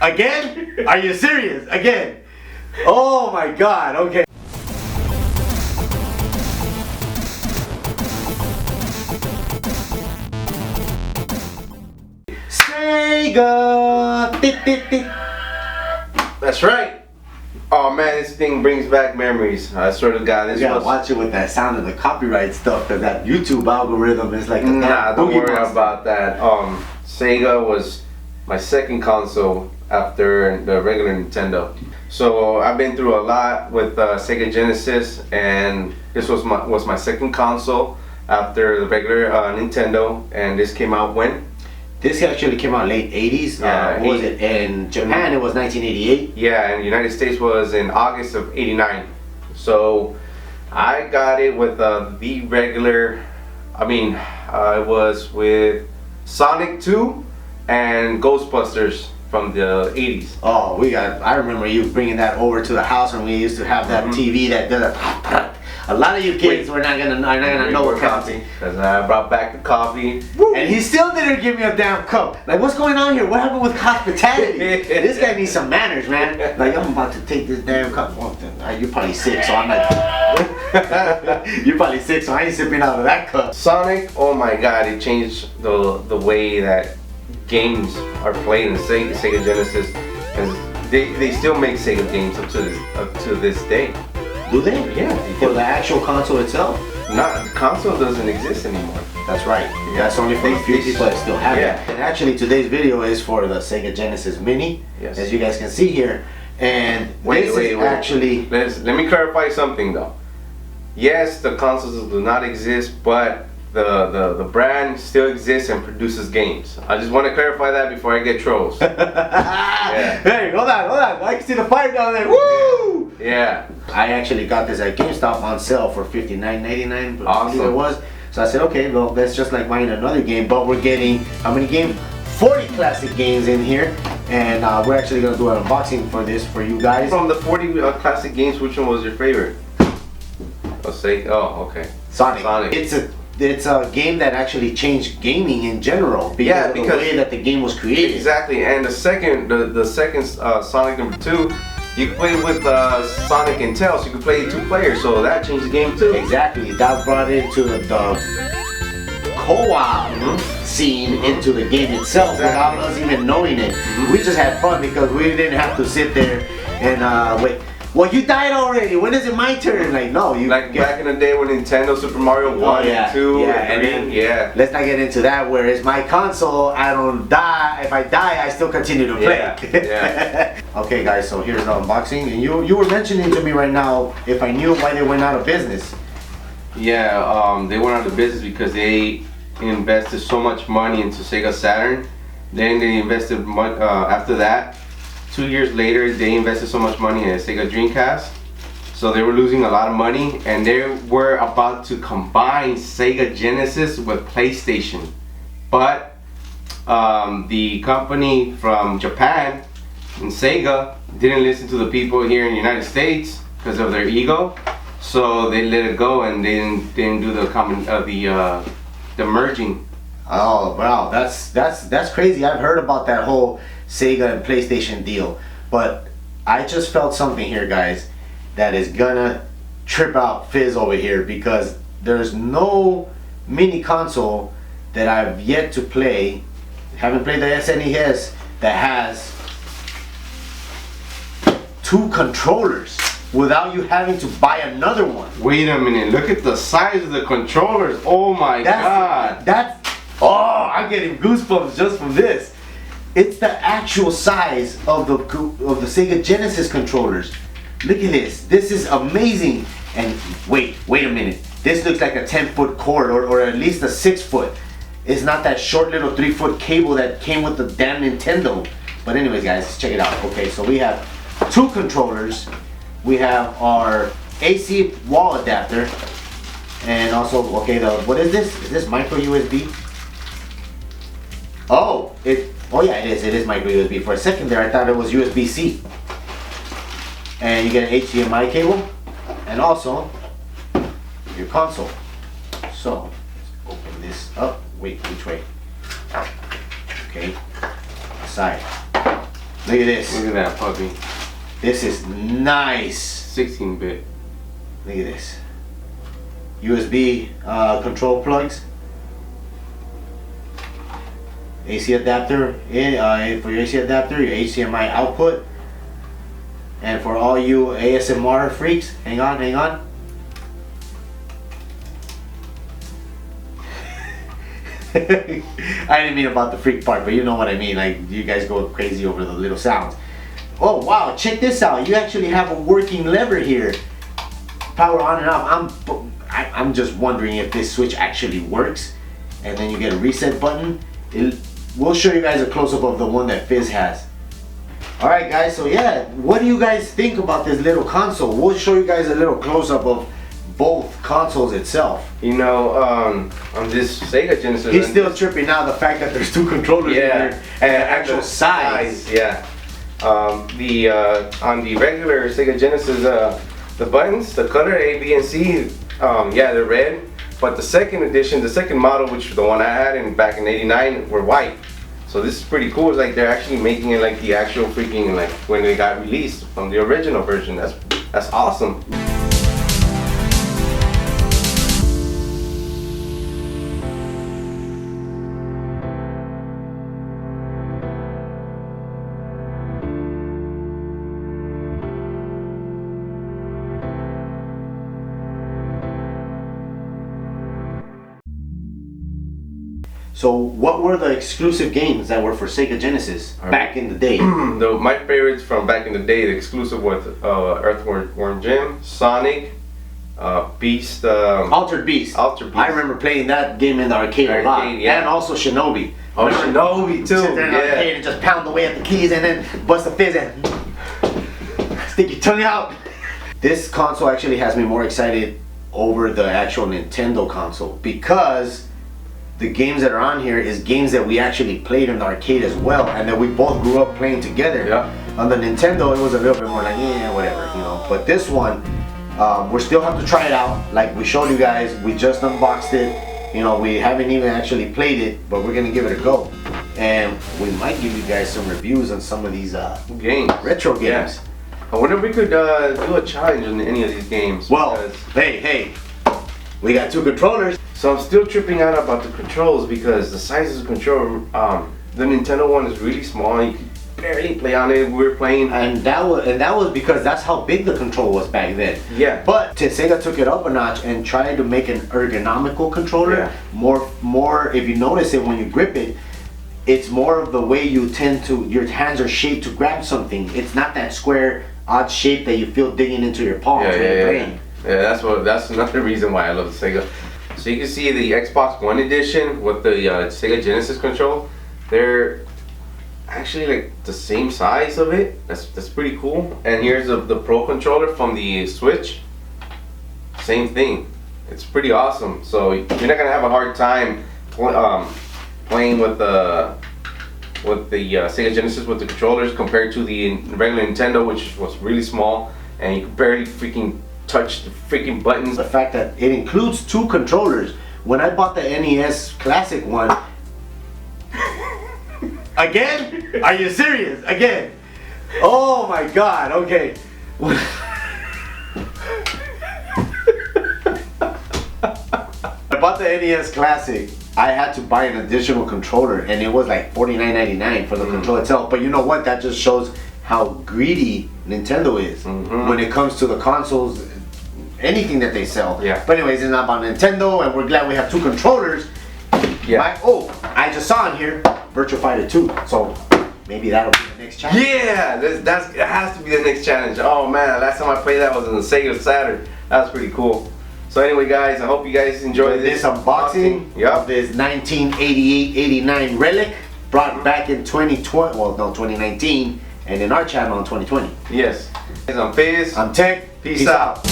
Again? Are you serious? Again? Oh my god, okay. Sega! That's right. Oh man, this thing brings back memories. I swear to God, this You gotta watch it with that sound of the copyright stuff, because that YouTube algorithm is like a don't worry about that. Sega was my second console after the regular Nintendo. So I've been through a lot with Sega Genesis, and this was my second console after the regular Nintendo. And this came out when? This actually came out late 80s. Yeah, what was it? In Japan, it was 1988. Yeah, and the United States was in August of '89. So I got it with the regular. It was with Sonic 2 and Ghostbusters from the 80s. Oh, I remember you bringing that over to the house, and we used to have that TV that did a lot of you kids are not gonna know what coffee. Because I brought back the coffee. And he still didn't give me a damn cup. Like, what's going on here? What happened with hospitality? This guy needs some manners, man. Like, I'm about to take this damn cup. Well, you're probably sick, so I'm not. You're probably sick, so I ain't sipping out of that cup. Sonic, oh my god, it changed the way that games are played in Sega Genesis. Because they still make Sega games up to this day. Do they? Yeah. For the actual console itself? Not, the console doesn't exist anymore. That's right. That's only for a few people that still have it. Yeah. And actually, today's video is for the Sega Genesis Mini, yes, as you guys can see here. And wait. Actually, let me clarify something though. Yes, the consoles do not exist, but the brand still exists and produces games. I just want to clarify that before I get trolls. Yeah. Hey, hold on. I can see the fire down there. Woo! Yeah. I actually got this at GameStop on sale for $59.99. Awesome. It was. So I said, okay, well, that's just like buying another game, but we're getting how many games? 40 classic games in here, and we're actually gonna do an unboxing for this for you guys. From the 40 classic games, which one was your favorite? Let's say, oh, okay. Sonic. It's a game that actually changed gaming in general because of the way that the game was created. Exactly, and the second Sonic number 2, you could play with Sonic and Tails. You could play 2 players, so that changed the game too. Exactly, that brought into the co-op scene into the game itself without us even knowing it. We just had fun because we didn't have to sit there and wait. Well, you died already. When is it my turn? Like, no, you. Like back in the day when Nintendo Super Mario 1 and 2 and 3. Yeah. Let's not get into that. Whereas my console, I don't die. If I die, I still continue to play. Yeah. Okay, guys. So here's the unboxing, and you were mentioning to me right now if I knew why they went out of business. Yeah. They went out of business because they invested so much money into Sega Saturn. Then they invested much after that. 2 years later, they invested so much money in a Sega Dreamcast, so they were losing a lot of money, and they were about to combine Sega Genesis with PlayStation. But the company from Japan and Sega didn't listen to the people here in the United States because of their ego, so they let it go and they didn't do the merging. Oh wow, that's crazy. I've heard about that whole Sega and PlayStation deal, but I just felt something here, guys, that is gonna trip out Phis over here, because there's no mini console that I've yet to play, haven't played the SNES, that has 2 controllers without you having to buy another one. Wait a minute, look at the size of the controllers. Oh my god. Oh, I'm getting goosebumps just from this. It's the actual size of the Sega Genesis controllers. Look at this. This is amazing. And wait a minute. This looks like a 10-foot cord, or at least a 6-foot. It's not that short little 3-foot cable that came with the damn Nintendo. But anyways, guys, let's check it out. Okay, so we have 2 controllers. We have our AC wall adapter. And also, okay, what is this? Is this micro USB? Oh, yeah, it is micro USB. For a second there, I thought it was USB-C. And you get an HDMI cable, and also your console. So let's open this up. Wait, which way? Okay, side. Look at this. Look at that puppy. This is nice. 16-bit. Look at this. USB control plugs. AC adapter for your AC adapter, your HDMI output. And for all you ASMR freaks, hang on. I didn't mean about the freak part, but you know what I mean. Like, you guys go crazy over the little sounds. Oh wow, check this out. You actually have a working lever here. Power on and off. I'm just wondering if this switch actually works. And then you get a reset button. We'll show you guys a close-up of the one that Phis has. Alright guys, so yeah, what do you guys think about this little console? We'll show you guys a little close-up of both consoles itself. You know, on this Sega Genesis, he's still tripping out the fact that there's two controllers in here and the actual size. Yeah. On the regular Sega Genesis, the buttons, the color A, B, and C, yeah, they're red. But the second edition, the second model, which the one I had back in '89, were white. So this is pretty cool. It's like they're actually making it like the actual freaking, like when they got released from the original version. That's awesome. So what were the exclusive games that were for Sega Genesis back in the day? My favorites from back in the day, the exclusive with Earthworm Jim, Sonic, Beast, Altered Beast. Altered Beast. I remember playing that game in the arcade a lot. Yeah. And also Shinobi. Oh, Shinobi too. Sit there in the arcade and just pound away at the keys and then bust a Phis and stick your tongue out. This console actually has me more excited over the actual Nintendo console because the games that are on here is games that we actually played in the arcade as well, and that we both grew up playing together. Yeah. On the Nintendo, it was a little bit more like, yeah, whatever, you know. But this one, we still have to try it out. Like we showed you guys, we just unboxed it. You know, we haven't even actually played it, but we're gonna give it a go. And we might give you guys some reviews on some of these games, retro games. Yeah. I wonder if we could do a challenge on any of these games. Well, hey, we got two controllers. So I'm still tripping out about the controls because the size of the controller, the Nintendo one is really small. You can barely play on it. We were playing, and that was because that's how big the control was back then. Yeah. But Sega took it up a notch and tried to make an ergonomical controller. Yeah. More. If you notice it when you grip it, it's more of the way you tend to. Your hands are shaped to grab something. It's not that square, odd shape that you feel digging into your palm. Yeah. That's another reason why I love the Sega. So you can see the Xbox One edition with the Sega Genesis control. They're actually like the same size of it. That's pretty cool. And here's the Pro controller from the Switch. Same thing. It's pretty awesome. So you're not gonna have a hard time playing with the Sega Genesis with the controllers compared to the regular Nintendo, which was really small and you could barely freaking touch the freaking buttons. The fact that it includes two controllers. When I bought the NES Classic one, again? Are you serious? Again? Oh my God! Okay. I bought the NES Classic. I had to buy an additional controller, and it was like $49.99 for the controller itself. But you know what? That just shows how greedy Nintendo is when it comes to the consoles, anything that they sell. Yeah. But anyways, it's not about Nintendo, and we're glad we have two controllers. Yeah. I just saw in here Virtua Fighter 2, so maybe that'll be the next challenge. Yeah, that has to be the next challenge. Oh man, last time I played that was in the Sega Saturn. That was pretty cool. So anyway, guys, I hope you guys enjoyed this unboxing of this 1988-89 relic brought back in 2020. Well, no, 2019. And in our channel in 2020. Yes. I'm Phis. I'm tEcK. Peace out.